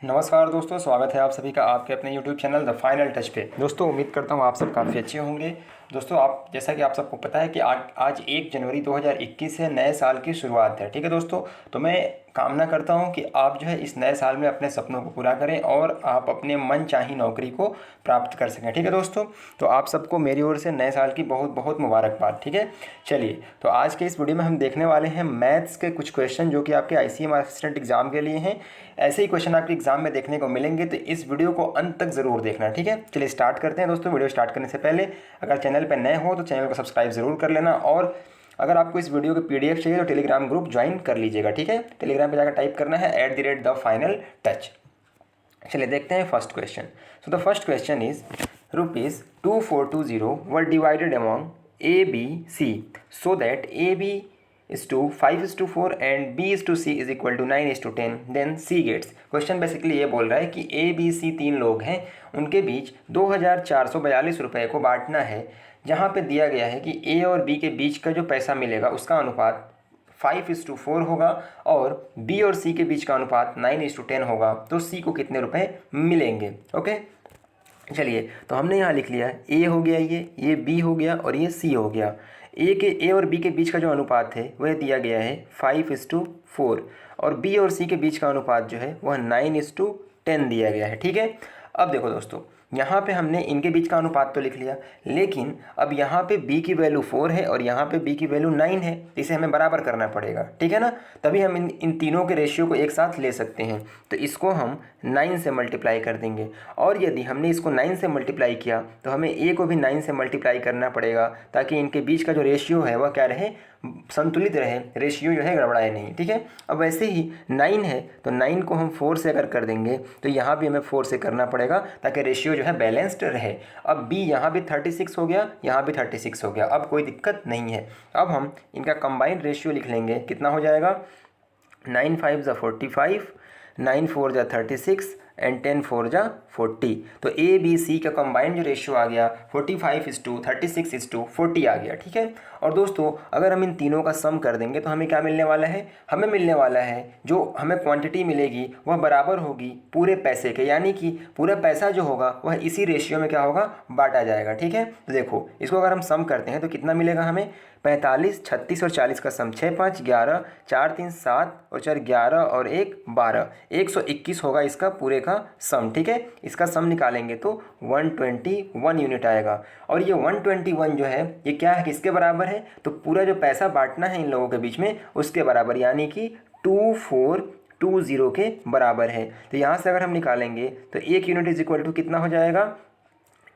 नमस्कार दोस्तों, स्वागत है आप सभी का आपके अपने YouTube channel the final touch पे। दोस्तों उम्मीद करता हूँ आप सब काफ़ी अच्छे होंगे। दोस्तों आप जैसा कि आप सबको पता है कि आज 1 जनवरी 2021 से नए साल की शुरुआत है। ठीक है दोस्तों, तो मैं कामना करता हूँ कि आप जो है इस नए साल में अपने सपनों को पूरा करें और आप अपने मनचाही नौकरी को प्राप्त कर सकें। ठीक है दोस्तों, तो आप सबको मेरी ओर से नए साल की बहुत बहुत मुबारकबाद। ठीक है, चलिए तो आज के इस वीडियो में हम देखने वाले हैं मैथ्स के कुछ क्वेश्चन जो कि आपके ICM असिस्टेंट एग्जाम के लिए हैं। ऐसे ही क्वेश्चन आपके एग्जाम में देखने को मिलेंगे, तो इस वीडियो को अंत तक ज़रूर देखना। ठीक है, चलिए स्टार्ट करते हैं दोस्तों। वीडियो स्टार्ट करने से पहले अगर चैनल पर नए हो तो चैनल को सब्सक्राइब ज़रूर कर लेना, और अगर आपको इस वीडियो के PDF चाहिए तो टेलीग्राम ग्रुप ज्वाइन कर लीजिएगा। ठीक है, टेलीग्राम पे जाकर टाइप करना है @the_final_touch। चलिए देखते हैं first question. So the first question is ₹2420 were divided among ABC so that AB is to 5:4 and B/C is equal to 9:10, then C gets। Question basically ये बोल रहा है कि ABC 3 लोग हैं, उनके बीच 2442 रुपये को बांटना है, जहाँ पे दिया गया है कि A और B के बीच का जो पैसा मिलेगा उसका अनुपात 5:4 होगा और B और C के बीच का अनुपात 9:10 होगा। तो C को कितने रुपए मिलेंगे? ओके, चलिए तो हमने यहाँ लिख लिया A हो गया, ये B हो गया और ये C हो गया। A और B के बीच का जो अनुपात है वह दिया गया है 5:4 और B और C के बीच का अनुपात जो है वह 9:10 दिया गया है। ठीक है, अब देखो दोस्तों, यहाँ पे हमने इनके बीच का अनुपात तो लिख लिया, लेकिन अब यहाँ पे B की वैल्यू 4 है और यहाँ पे B की वैल्यू 9 है, इसे हमें बराबर करना पड़ेगा। ठीक है ना, तभी हम इन तीनों के रेशियो को एक साथ ले सकते हैं। तो इसको हम 9 से मल्टीप्लाई कर देंगे, और यदि हमने इसको 9 से मल्टीप्लाई किया तो हमें A को भी 9 से मल्टीप्लाई करना पड़ेगा, ताकि इनके बीच का जो रेशियो है वह क्या रहे, संतुलित रहे, रेशियो जो है गड़बड़ाए नहीं। ठीक है, अब वैसे ही 9 है तो 9 को हम 4 से अगर कर देंगे तो यहाँ भी हमें 4 से करना पड़ेगा, ताकि रेशियो जो है बैलेंस्ड रहे। अब B यहाँ भी 36 हो गया, यहाँ भी 36 हो गया, अब कोई दिक्कत नहीं है। अब हम इनका कंबाइंड रेशियो लिख लेंगे, कितना हो जाएगा, 9 5 = 45, 9 4 = 36 एंड 10 4 = 40। तो ABC का कंबाइंड जो रेशियो आ गया 45:36:40 आ गया। ठीक है, और दोस्तों अगर हम इन तीनों का सम कर देंगे तो हमें क्या मिलने वाला है, हमें मिलने वाला है जो हमें क्वांटिटी मिलेगी वह बराबर होगी पूरे पैसे के, यानी कि पूरा पैसा जो होगा वह इसी रेशियो में क्या होगा, बांटा जाएगा। ठीक है, तो देखो इसको अगर हम सम करते हैं तो कितना मिलेगा हमें, 45, 36 और 40 का सम 6 5 11, 4 3 7 और 4 11 और 1 12, 121 होगा इसका पूरे का सम। ठीक है, इसका सम निकालेंगे तो 121 यूनिट आएगा, और ये 121 जो है ये क्या है, किसके बराबर है, तो पूरा जो पैसा बांटना है इन लोगों के बीच में उसके बराबर, यानी कि 2420 के बराबर है। तो यहाँ से अगर हम निकालेंगे तो 1 यूनिट इज इक्वल टू कितना हो जाएगा,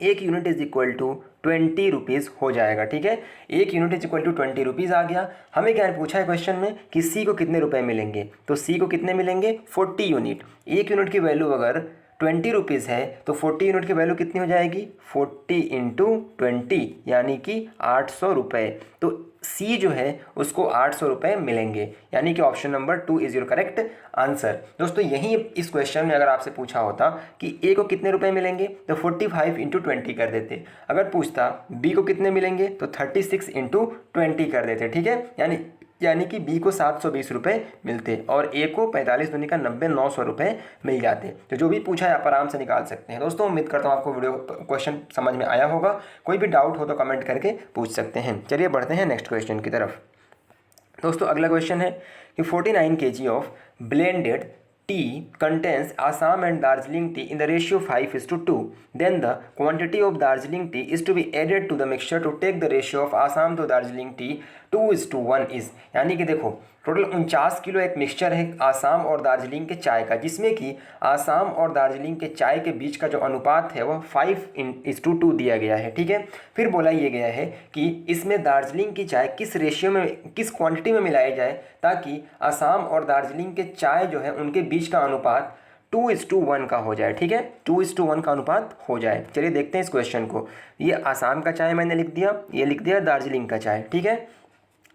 1 unit is equal to 20 rupees हो जाएगा। ठीक है, 1 unit is equal to 20 rupees आ गया। हमें क्या पूछा है क्वेश्चन में कि C को कितने रुपए मिलेंगे, तो C को कितने मिलेंगे, 40 यूनिट। 1 यूनिट की वैल्यू अगर 20 रुपीज़ है तो 40 यूनिट की वैल्यू कितनी हो जाएगी, 40 × 20 यानी कि 800 रुपये। तो C जो है उसको 800 रुपये मिलेंगे, यानी कि option number 2 is your correct answer. दोस्तों यही इस क्वेश्चन में अगर आपसे पूछा होता कि A को कितने रुपए मिलेंगे तो 45 × 20 कर देते, अगर पूछता B को कितने मिलेंगे तो 36 × 20 कर देते। ठीक है, यानी कि B को 720 रुपये मिलते और A को 45 दूनी का 90, 900 रुपये मिल जाते। तो जो भी पूछा है आप आराम से निकाल सकते हैं। दोस्तों उम्मीद करता हूँ आपको वीडियो क्वेश्चन समझ में आया होगा। कोई भी डाउट हो तो कमेंट करके पूछ सकते हैं। चलिए बढ़ते हैं नेक्स्ट क्वेश्चन की तरफ। दोस्तों अगला क्वेश्चन है कि 49 kg of blended tea contains Assam and Darjeeling tea in the ratio 5:2. Then the quantity of Darjeeling tea is to be added to the mixture to take the ratio of Assam to Darjeeling tea 2:1 is। यानी कि देखो total 49 kilo एक mixture है आसाम और दार्जिलिंग के चाय का, जिसमें कि आसाम और दार्जिलिंग के चाय के बीच का जो अनुपात है वह 5:2 दिया गया है। ठीक है, फिर बोला ये गया है कि इसमें दार्जिलिंग की चाय किस रेशियो में, किस क्वांटिटी में मिलाई जाए ताकि आसाम और दार्जिलिंग के चाय जो है उनके बीच का अनुपात 2:1 का हो जाए। ठीक है, 2:1 का अनुपात हो जाए। चलिए देखते हैं इस क्वेश्चन को। ये आसाम का चाय मैंने लिख दिया, ये लिख दिया दार्जिलिंग का चाय। ठीक है,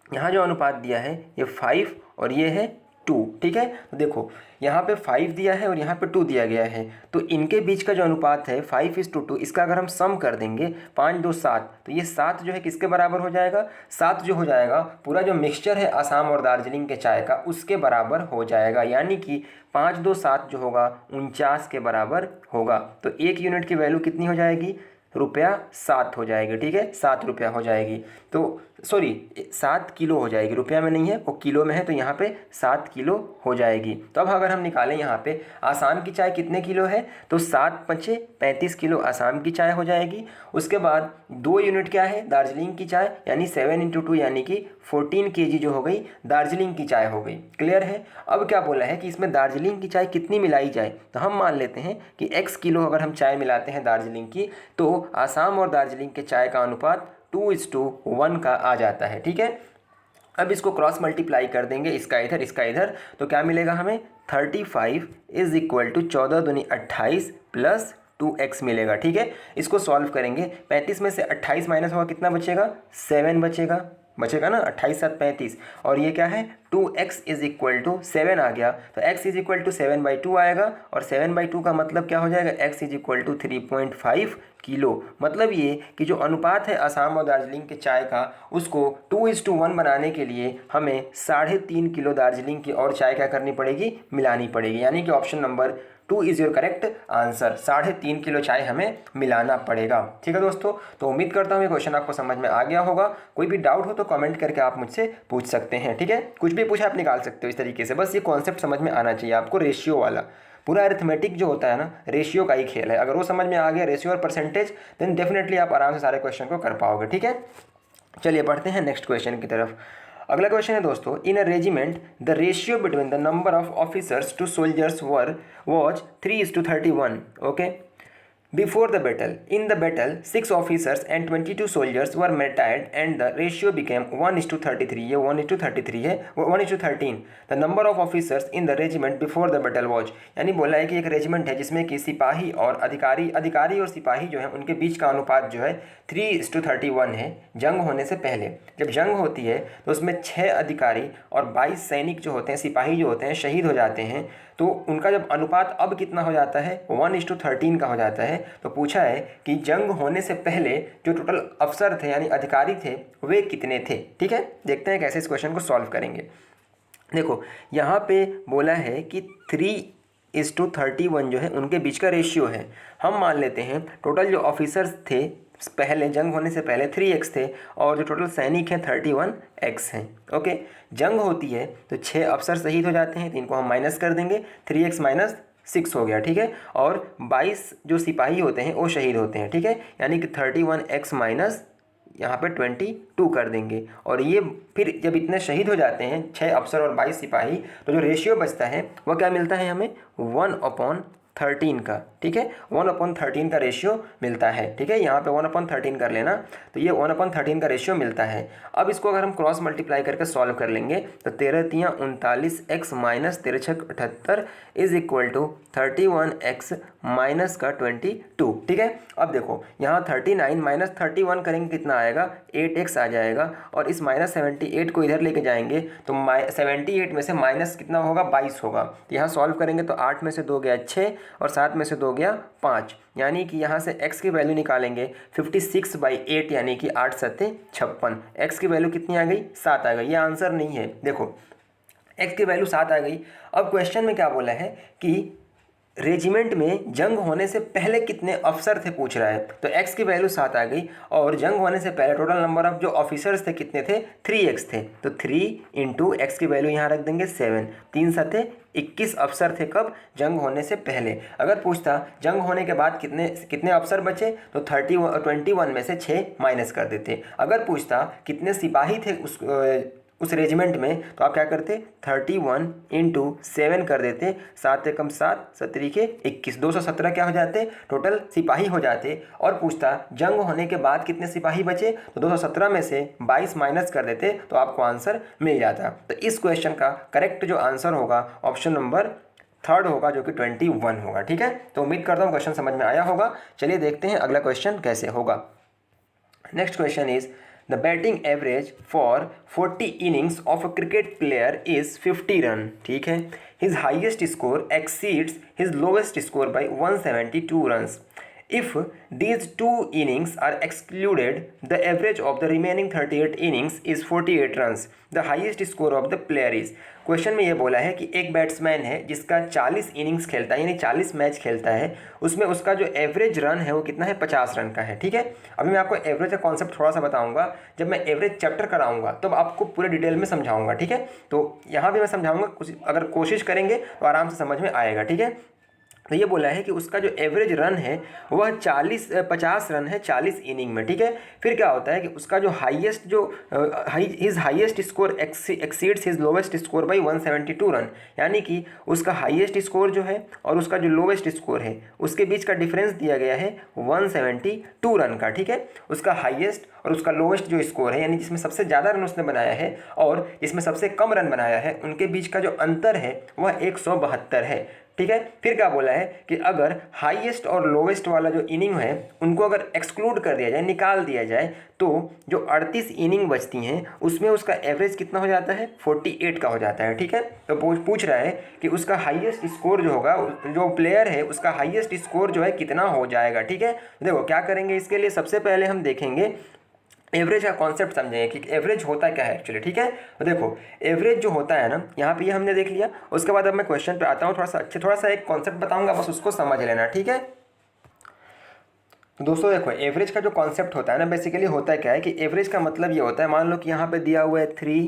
यहाँ जो अनुपात दिया है ये 5 और ये है 2। ठीक है, तो देखो यहाँ पे 5 दिया है और यहाँ पे 2 दिया गया है, तो इनके बीच का जो अनुपात है 5:2, इसका अगर हम सम कर देंगे 5 2 7, तो ये 7 जो है किसके बराबर हो जाएगा, 7 जो हो जाएगा पूरा जो मिक्सचर है आसाम और दार्जिलिंग के चाय का उसके बराबर हो जाएगा, यानी कि 5 2 7 जो होगा 49 के बराबर होगा। तो 1 यूनिट की वैल्यू कितनी हो जाएगी, ₹7 हो जाएगी। ठीक है, ₹7 हो जाएगी, तो सॉरी 7 किलो हो जाएगी, रुपया में नहीं है वो किलो में है, तो यहाँ पे 7 किलो हो जाएगी। तो अब अगर हम निकालें यहाँ पे आसाम की चाय कितने किलो है, तो 7 5 35 किलो आसाम की चाय हो जाएगी। उसके बाद 2 यूनिट क्या है दार्जिलिंग की चाय, यानी 7 × 2 यानी कि 14 kg जो हो गई दार्जिलिंग की चाय हो गई। क्लियर है। अब क्या बोला है कि इसमें दार्जिलिंग की चाय कितनी मिलाई जाए, तो हम मान लेते हैं कि x किलो अगर हम चाय मिलाते हैं दार्जिलिंग की, तो आसाम और दार्जिलिंग के चाय का अनुपात 2:1 का आ जाता है। ठीक है, अब इसको क्रॉस मल्टीप्लाई कर देंगे, इसका इधर, तो क्या मिलेगा हमें 35 = 14 दूनी 28 प्लस 2x मिलेगा। ठीक है, इसको सॉल्व करेंगे, 35 में से 28 माइनस होगा कितना बचेगा, 7 बचेगा ना, 28 7 35, और ये क्या है 2x = 7 आ गया, तो x = 7/2 आएगा, और 7/2 का मतलब क्या हो जाएगा, x = 3.5 किलो। मतलब ये कि जो अनुपात है आसाम और दार्जिलिंग के चाय का, उसको 2:1 बनाने के लिए हमें 3.5 किलो दार्जिलिंग की और चाय क्या करनी पड़ेगी, मिलानी पड़ेगी, यानी कि option number 2 is your correct answer. 3.5 kilo चाय हमें मिलाना पड़ेगा। ठीक है दोस्तों, तो उम्मीद करता हूँ ये क्वेश्चन आपको समझ में आ गया होगा। कोई भी डाउट हो तो कमेंट करके आप मुझसे पूछ सकते हैं। ठीक है, कुछ भी पूछा आप निकाल सकते हो इस तरीके से, बस ये कॉन्सेप्ट समझ में आना चाहिए आपको। रेशियो वाला पूरा अरिथमेटिक जो होता है ना, रेशियो का ही खेल है, अगर वो समझ में आ गया रेशियो और परसेंटेज, देन डेफिनेटली आप आराम से सारे क्वेश्चन को कर पाओगे। ठीक है, चलिए बढ़ते हैं नेक्स्ट क्वेश्चन की तरफ। अगला क्वेश्चन है दोस्तों, in a regiment the ratio between the number of officers to soldiers was 3:31। Okay, Before the battle, in the battle, 6 officers and 22 soldiers were retired and the ratio became 1:33. ये 1:33 है, 1:13. The number of officers in the regiment before the battle was, यानी बोला है कि एक regiment है जिसमें कि सिपाही और अधिकारी और सिपाही जो है उनके बीच का अनुपात जो है 3:31 है। जंग होने से पहले जब जंग होती है तो उसमें 6 अधिकारी और 22 सैनिक जो होते हैं, सिपाही जो होते हैं, शहीद हो जाते हैं। तो उनका जब अनुपात अब कितना हो जाता है, 1:13 का हो जाता है। तो पूछा है कि जंग होने से पहले जो टोटल अफसर थे यानी अधिकारी थे वे कितने थे। ठीक है, देखते हैं कैसे इस क्वेश्चन को सॉल्व करेंगे। देखो यहाँ पे बोला है कि 3:31 जो है उनके बीच का रेशियो है। हम मान लेते हैं टोटल जो ऑफिसर्स थे पहले जंग होने से पहले 3x थे, और जो टोटल सैनिक हैं 31x हैं। ओके, जंग होती है तो 6 अफसर शहीद हो जाते हैं, तो इनको हम माइनस कर देंगे, 3x - 6 हो गया। ठीक है, और 22 जो सिपाही होते हैं वो शहीद होते हैं। ठीक है, यानी कि 31x माइनस यहाँ पे 22 कर देंगे, और ये फिर जब इतने शहीद हो जाते हैं 6 अफसर और 22 सिपाही, तो जो रेशियो बचता है वह क्या मिलता है हमें, 1/13 का। ठीक है, 1/13 का रेशियो मिलता है। ठीक है, यहाँ पे 1/13 कर लेना, तो ये 1/13 का रेशियो मिलता है। अब इसको अगर हम क्रॉस मल्टीप्लाई करके सॉल्व कर लेंगे तो 13 × 39 x माइनस 13 × 78 = 31x माइनस का 22। ठीक है, अब देखो यहाँ 39 माइनस 31 करेंगे कितना आएगा, 8x आ जाएगा, और इस -78 को इधर लेके जाएंगे तो 78 में से माइनस कितना होगा, 22 होगा। तो यहाँ सॉल्व करेंगे तो 8 में से 2 गया 6 और 7 में से 2 गया 5, यानी कि यहाँ से x की वैल्यू निकालेंगे 56/8 यानी कि 8 7 56। x की वैल्यू कितनी आ गई, 7 आ गई। ये आंसर नहीं है, देखो x की वैल्यू 7 आ गई। अब क्वेश्चन में क्या बोला है कि रेजिमेंट में जंग होने से पहले कितने अफसर थे पूछ रहा है, तो x की वैल्यू 7 आ गई, और जंग होने से पहले टोटल नंबर ऑफ जो ऑफिसर्स थे कितने थे, 3x थे, तो 3 × x की वैल्यू यहाँ रख देंगे 7, 3 7 21 अफसर थे कब, जंग होने से पहले। अगर पूछता जंग होने के बाद कितने अफसर बचे, तो 21 में से 6 माइनस कर देते। अगर पूछता कितने सिपाही थे उस रेजिमेंट में, तो आप क्या करते, 31 × 7 कर देते, 7 × 7 7 × 21, 217 क्या हो जाते, टोटल सिपाही हो जाते। और पूछता जंग होने के बाद कितने सिपाही बचे, तो 217 में से 22 माइनस कर देते, तो आपको आंसर मिल जाता। तो इस क्वेश्चन का करेक्ट जो आंसर होगा ऑप्शन नंबर 3 होगा, जो कि 21 होगा। ठीक है, तो उम्मीद करता हूँ क्वेश्चन समझ में आया होगा। चलिए देखते हैं अगला क्वेश्चन कैसे होगा। Next question is the batting average for 40 innings of a cricket player is 50 run, ठीक है। His highest score exceeds his lowest score by 172 runs. If these two innings are excluded, the average of the remaining 38 innings is 48 runs. The highest score of the player is. Question में ये बोला है कि एक batsman है जिसका 40 innings खेलता है, यानी 40 मैच खेलता है, उसमें उसका जो एवरेज रन है वो कितना है, 50 रन का है, ठीक है। अभी मैं आपको एवरेज का कॉन्सेप्ट थोड़ा सा बताऊंगा, जब मैं एवरेज चैप्टर कराऊंगा तब तो आपको पूरे डिटेल में समझाऊंगा, ठीक है। तो यहाँ भी मैं समझाऊंगा, कुछ अगर कोशिश करेंगे तो आराम से समझ में आएगा, ठीक है। तो ये बोला है कि उसका जो एवरेज रन है वह 50 रन है 40 इनिंग में, ठीक है। फिर क्या होता है कि उसका जो हाईएस्ट जो his highest score exceeds his lowest score by 172 run, यानी कि उसका हाईएस्ट स्कोर जो है और उसका जो लोवेस्ट स्कोर है उसके बीच का डिफरेंस दिया गया है 172 रन का, ठीक है। उसका हाईएस्ट और उसका लोवेस्ट जो स्कोर है, यानी जिसमें सबसे ज़्यादा रन उसने बनाया है और जिसमें सबसे कम रन बनाया है, उनके बीच का जो अंतर है वह 172 है, ठीक है। फिर क्या बोला है कि अगर हाईएस्ट और लोवेस्ट वाला जो इनिंग है उनको अगर एक्सक्लूड कर दिया जाए, निकाल दिया जाए, तो जो 38 इनिंग बचती हैं उसमें उसका एवरेज कितना हो जाता है, 48 का हो जाता है, ठीक है। तो पूछ रहा है कि उसका हाईएस्ट स्कोर जो होगा, जो प्लेयर है उसका हाईएस्ट स्कोर जो है कितना हो जाएगा, ठीक है। देखो क्या करेंगे इसके लिए, सबसे पहले हम देखेंगे एवरेज का कॉन्सेप्ट समझेंगे कि एवरेज होता क्या है एक्चुअली, ठीक है। तो देखो एवरेज जो होता है ना, यहाँ पे ये हमने देख लिया। उसके बाद अब मैं क्वेश्चन पे आता हूँ, थोड़ा सा एक कॉन्सेप्ट बताऊंगा, बस उसको समझ लेना, ठीक है। तो दोस्तों देखो एवरेज का जो कॉन्सेप्ट होता है ना, बेसिकली होता है क्या है कि एवरेज का मतलब ये होता है, मान लो कि यहाँ पे दिया हुआ है 3,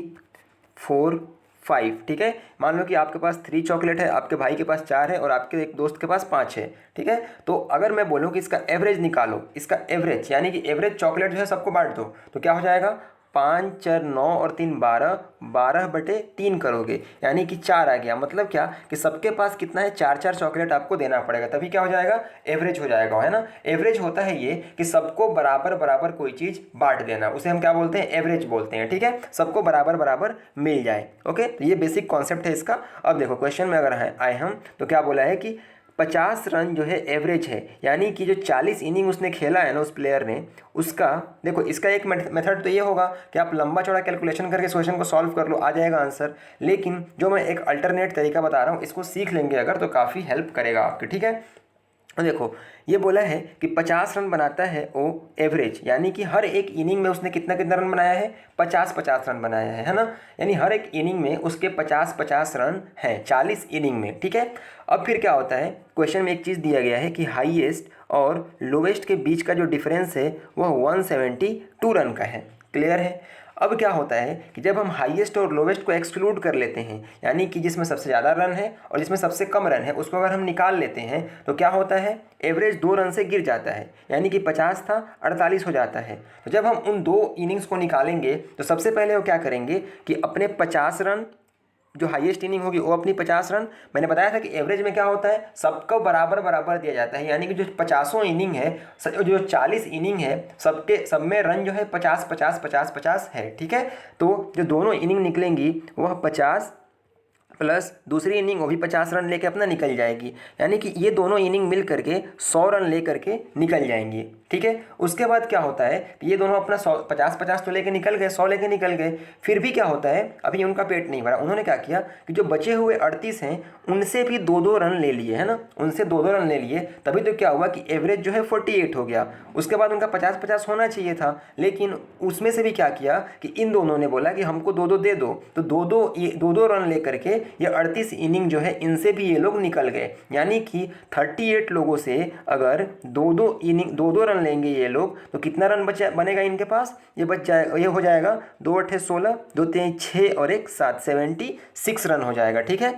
4, 5, ठीक है। मान लो कि आपके पास 3 चॉकलेट है, आपके भाई के पास 4 है और आपके एक दोस्त के पास 5 है, ठीक है। तो अगर मैं बोलूँ कि इसका एवरेज निकालो, इसका एवरेज यानी कि एवरेज चॉकलेट जो है सबको बांट दो, तो क्या हो जाएगा, 5, 4, 9 और 3, 12, 12/3 करोगे, यानी कि 4 आ गया। मतलब क्या कि सबके पास कितना है, 4 चॉकलेट आपको देना पड़ेगा, तभी क्या हो जाएगा, एवरेज हो जाएगा, है ना। एवरेज होता है ये कि सबको बराबर बराबर कोई चीज़ बांट देना, उसे हम क्या बोलते हैं, एवरेज बोलते हैं, ठीक है। सबको बराबर बराबर मिल जाए, ओके। तो ये बेसिक कॉन्सेप्ट है इसका। अब देखो क्वेश्चन में अगर आए हम तो क्या बोला है कि 50 रन जो है एवरेज है, यानी कि जो 40 इनिंग उसने खेला है ना उस प्लेयर ने, उसका देखो इसका एक मेथड तो ये होगा कि आप लंबा चौड़ा कैलकुलेशन करके इस क्वेश्चन को सॉल्व कर लो, आ जाएगा आंसर। लेकिन जो मैं एक अल्टरनेट तरीका बता रहा हूँ, इसको सीख लेंगे अगर तो काफ़ी हेल्प करेगा आपके, ठीक है। देखो ये बोला है कि 50 रन बनाता है वो एवरेज, यानी कि हर एक इनिंग में उसने कितना कितना रन बनाया है, 50 रन बनाया है ना। यानी हर एक इनिंग में उसके 50 रन हैं 40 इनिंग में, ठीक है। अब फिर क्या होता है, क्वेश्चन में एक चीज़ दिया गया है कि हाईएस्ट और लोवेस्ट के बीच का जो डिफरेंस है वह 172 रन का है, क्लियर है। अब क्या होता है कि जब हम हाईएस्ट और लोवेस्ट को एक्सक्लूड कर लेते हैं, यानी कि जिसमें सबसे ज़्यादा रन है और जिसमें सबसे कम रन है, उसको अगर हम निकाल लेते हैं तो क्या होता है, एवरेज 2 रन से गिर जाता है, यानी कि 50 था 48 हो जाता है। तो जब हम उन 2 इनिंग्स को निकालेंगे तो सबसे पहले वो क्या करेंगे कि अपने 50 रन, जो हाईएस्ट इनिंग होगी वो अपनी 50 रन, मैंने बताया था कि एवरेज में क्या होता है, सबको बराबर बराबर दिया जाता है, यानी कि जो 50 इनिंग है, जो 40 इनिंग है, सब में रन जो है 50 है, ठीक है। तो जो दोनों इनिंग निकलेंगी वह 50 प्लस दूसरी इनिंग वो भी 50 रन लेके अपना निकल जाएगी, यानी कि ये दोनों इनिंग मिल करके 100 रन ले करके निकल जाएंगी, ठीक है। उसके बाद क्या होता है कि ये दोनों अपना 50 तो लेके निकल गए, 100 लेके निकल गए। फिर भी क्या होता है, अभी उनका पेट नहीं भरा, उन्होंने क्या किया कि जो बचे हुए 38 हैं उनसे भी 2-2 रन ले लिए, है ना, उनसे 2-2 रन ले लिए। तभी तो क्या हुआ कि एवरेज जो है 48 हो गया। उसके बाद उनका 50 होना चाहिए था, लेकिन उसमें से भी क्या किया कि इन दोनों ने बोला कि हमको 2-2 दे दो, तो 2-2 रन ले करके ये 38 इनिंग जो है इनसे भी ये लोग निकल गए, यानी कि 38 लोगों से अगर 2-2 रन लेंगे ये लोग तो कितना रन बनेगा इनके पास, ये हो जाएगा 2-8 16, 2-3 6 और 1 7, 76 रन हो जाएगा, ठीक है।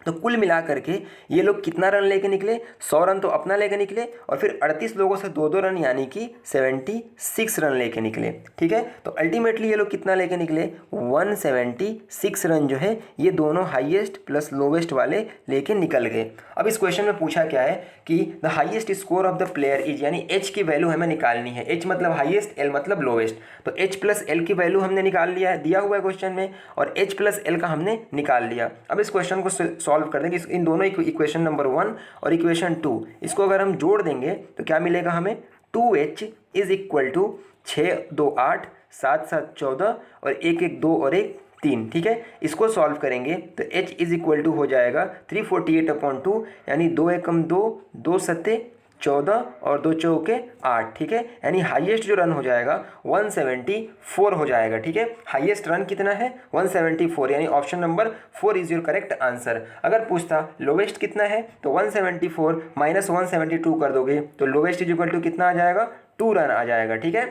तो कुल मिला करके ये लोग कितना रन लेके निकले, 100 रन तो अपना लेके निकले और फिर 38 लोगों से 2-2 रन यानी कि 76 रन लेके निकले, ठीक है। तो अल्टीमेटली ये लोग कितना लेके निकले, 176 रन जो है ये दोनों हाईएस्ट प्लस लोवेस्ट वाले लेके निकल गए। अब इस क्वेश्चन में पूछा क्या है कि the highest score of the player is, यानी एच की वैल्यू हमें निकालनी है। एच मतलब हाईएस्ट, एल मतलब लोवेस्ट, तो एच प्लस एल की वैल्यू हमने निकाल लिया है, दिया हुआ है क्वेश्चन में, और एच प्लस एल का हमने निकाल लिया। अब इस क्वेश्चन को सॉल्व कर देंगे, इन दोनों इक्वेशन नंबर 1 और इक्वेशन 2, इसको अगर हम जोड़ देंगे तो क्या मिलेगा हमें, 2h इज इक्वल टू 6 2 8 7 7 14 और 1 1 2 और 1 3। ठीक है, इसको सॉल्व करेंगे तो h इज इक्वल टू हो जाएगा 348/2, यानी 2 एकम 2, 2 सत्ते 14 और 2 चौके 8। ठीक है, यानी हाईएस्ट जो रन हो जाएगा 174 हो जाएगा। ठीक है, हाईएस्ट रन कितना है 174, यानी option number 4 is your correct answer. अगर पूछता लोवेस्ट कितना है तो 174 माइनस 172 कर दोगे तो लोवेस्ट इज इक्वल टू कितना आ जाएगा 2 रन आ जाएगा। ठीक है,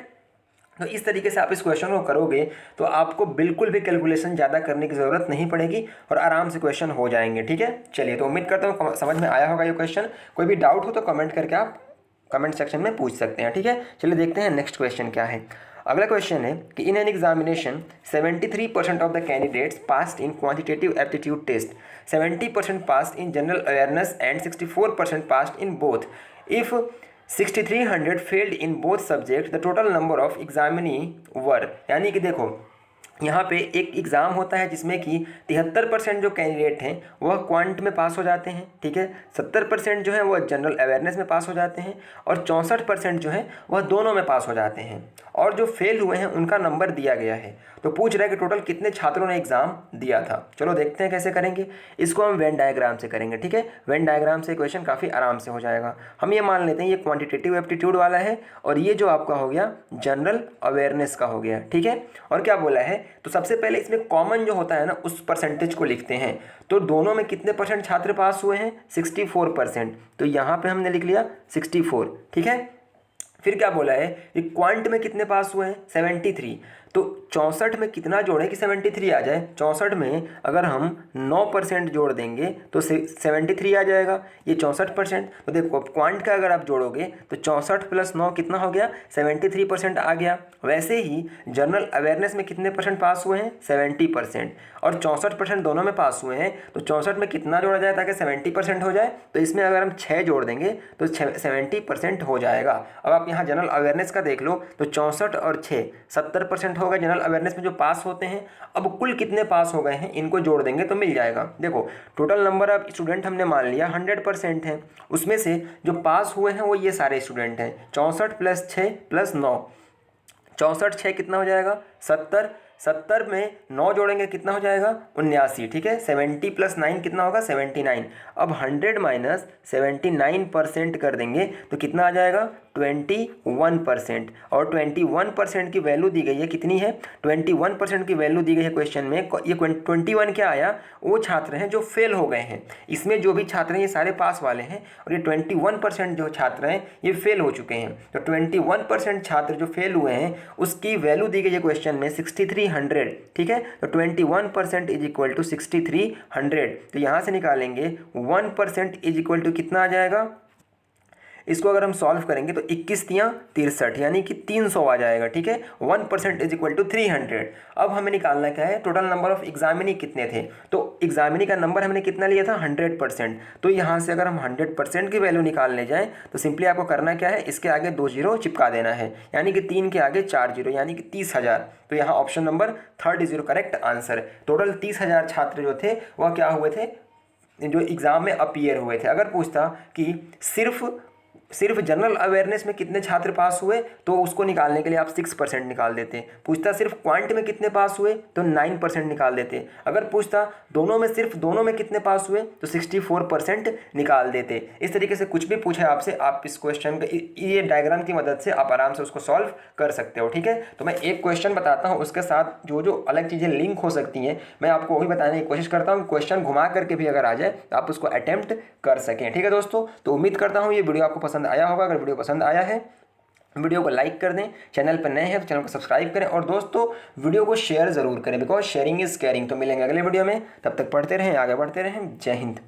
तो इस तरीके से आप इस क्वेश्चन को करोगे तो आपको बिल्कुल भी कैलकुलेशन ज़्यादा करने की ज़रूरत नहीं पड़ेगी और आराम से क्वेश्चन हो जाएंगे। ठीक है, चलिए तो उम्मीद करता हूँ समझ में आया होगा ये क्वेश्चन। कोई भी डाउट हो तो कमेंट करके आप कमेंट सेक्शन में पूछ सकते हैं। ठीक है, चलिए देखते हैं नेक्स्ट क्वेश्चन क्या है। अगला क्वेश्चन है कि in an examination 73% of the candidates passed in quantitative aptitude test, 70% passed in general awareness and 64% passed in both. If 6300 failed in both subject the total number of examinee were. यानी कि देखो यहाँ पे एक exam होता है जिसमें कि 73% जो कैंडिडेट हैं वह क्वांट में पास हो जाते हैं। ठीक है, 70% जो है वह जनरल अवेयरनेस में पास हो जाते हैं और 64% जो है वह दोनों में पास हो जाते हैं, और जो फेल हुए हैं उनका नंबर दिया गया है। तो पूछ रहा है कि टोटल कितने छात्रों ने एग्ज़ाम दिया था। चलो देखते हैं कैसे करेंगे इसको। हम वेन डायग्राम से करेंगे। ठीक है, वेन डायग्राम से क्वेश्चन काफ़ी आराम से हो जाएगा। हम ये मान लेते हैं ये क्वांटिटेटिव एप्टीट्यूड वाला है और ये जो आपका हो गया जनरल अवेयरनेस का हो गया। ठीक है, और क्या बोला है तो सबसे पहले इसमें कॉमन जो होता है ना उस परसेंटेज को लिखते हैं। तो दोनों में कितने परसेंट छात्र पास हुए हैं 64%, तो यहाँ पे हमने लिख लिया 64। ठीक है, फिर क्या बोला है कि क्वांट में कितने पास हुए हैं 73, तो 64 में कितना जोड़ें कि 73 आ जाए। 64 में अगर हम 9% जोड़ देंगे तो 73 आ जाएगा, ये 64%। तो देखो क्वांट का अगर आप जोड़ोगे तो 64 प्लस 9 कितना हो गया 73% आ गया। वैसे ही जनरल अवेयरनेस में कितने परसेंट पास हुए हैं 70%, और 64% दोनों में पास हुए हैं। तो 64 में कितना जोड़ा जाए ताकि 70% हो जाए, तो इसमें अगर हम 6 जोड़ देंगे तो 70% हो जाएगा। अब आप यहाँ जनरल अवेयरनेस का देख लो तो 64 और 6 70% होगा जनरल अवेयरनेस में जो पास होते हैं। अब कुल कितने पास हो गए हैं इनको जोड़ देंगे तो मिल जाएगा। देखो टोटल नंबर ऑफ स्टूडेंट हमने मान लिया 100% है, उसमें से जो पास हुए हैं वो ये सारे स्टूडेंट हैं। 64 प्लस 6 प्लस 9, 64 6 कितना हो जाएगा 70, 70 में 9 जोड़ेंगे कितना हो जाएगा 79। ठीक है, 70 प्लस 9 कितना होगा 79। अब 100 माइनस 79% कर देंगे तो कितना आ जाएगा 21%, और 21% की वैल्यू दी गई है कितनी है 21% की वैल्यू दी गई है क्वेश्चन में। ये 21 क्या आया, वो छात्र हैं जो फेल हो गए हैं। इसमें जो भी छात्र हैं ये सारे पास वाले हैं, और ये 21% जो छात्र हैं ये फेल हो चुके हैं। तो 21% छात्र जो फेल हुए हैं उसकी वैल्यू दी गई है क्वेश्चन में 6300। ठीक है, तो 21% इज इक्वल टू 6300। तो यहाँ से निकालेंगे 1% इज इक्वल टू कितना आ जाएगा, इसको अगर हम सॉल्व करेंगे तो 21 तियाँ 63 यानी कि 300 आ जाएगा। ठीक है, 1% इज इक्वल टू 300। अब हमें निकालना क्या है टोटल नंबर ऑफ एग्जामिनी कितने थे, तो एग्जामिनी का नंबर हमने कितना लिया था 100%। तो यहाँ से अगर हम 100% की वैल्यू निकालने जाएँ तो सिंपली आपको करना क्या है, इसके आगे 2 जीरो चिपका देना है, यानी कि 3 के आगे 4 जीरो, यानी कि 30,000। तो यहाँ option number 3 is your correct answer. Total 30,000 छात्र जो थे वह क्या हुए थे जो एग्ज़ाम में अपीयर हुए थे। अगर पूछता कि सिर्फ जनरल अवेयरनेस में कितने छात्र पास हुए तो उसको निकालने के लिए आप 6% निकाल देते। पूछता सिर्फ क्वांट में कितने पास हुए तो 9% निकाल देते। अगर पूछता दोनों में कितने पास हुए तो 64% निकाल देते। इस तरीके से कुछ भी पूछे आपसे, आप इस क्वेश्चन का ये डायग्राम की मदद से आप आराम से उसको सॉल्व कर सकते हो। ठीक है, तो मैं एक क्वेश्चन बताता हूँ, उसके साथ जो जो अलग चीज़ें लिंक हो सकती हैं मैं आपको वही बताने की कोशिश करता हूँ। क्वेश्चन घुमा करके भी अगर आ जाए तो आप उसको अटेम्प्ट कर सकें। ठीक है दोस्तों, तो उम्मीद करता हूँ ये वीडियो आपको पसंद आया होगा। अगर वीडियो पसंद आया है वीडियो को लाइक कर दें, चैनल पर नए हैं तो चैनल को सब्सक्राइब करें, और दोस्तों वीडियो को शेयर ज़रूर करें, बिकॉज शेयरिंग इज़ केयरिंग। तो मिलेंगे अगले वीडियो में, तब तक पढ़ते रहें, आगे बढ़ते रहें। जय हिंद।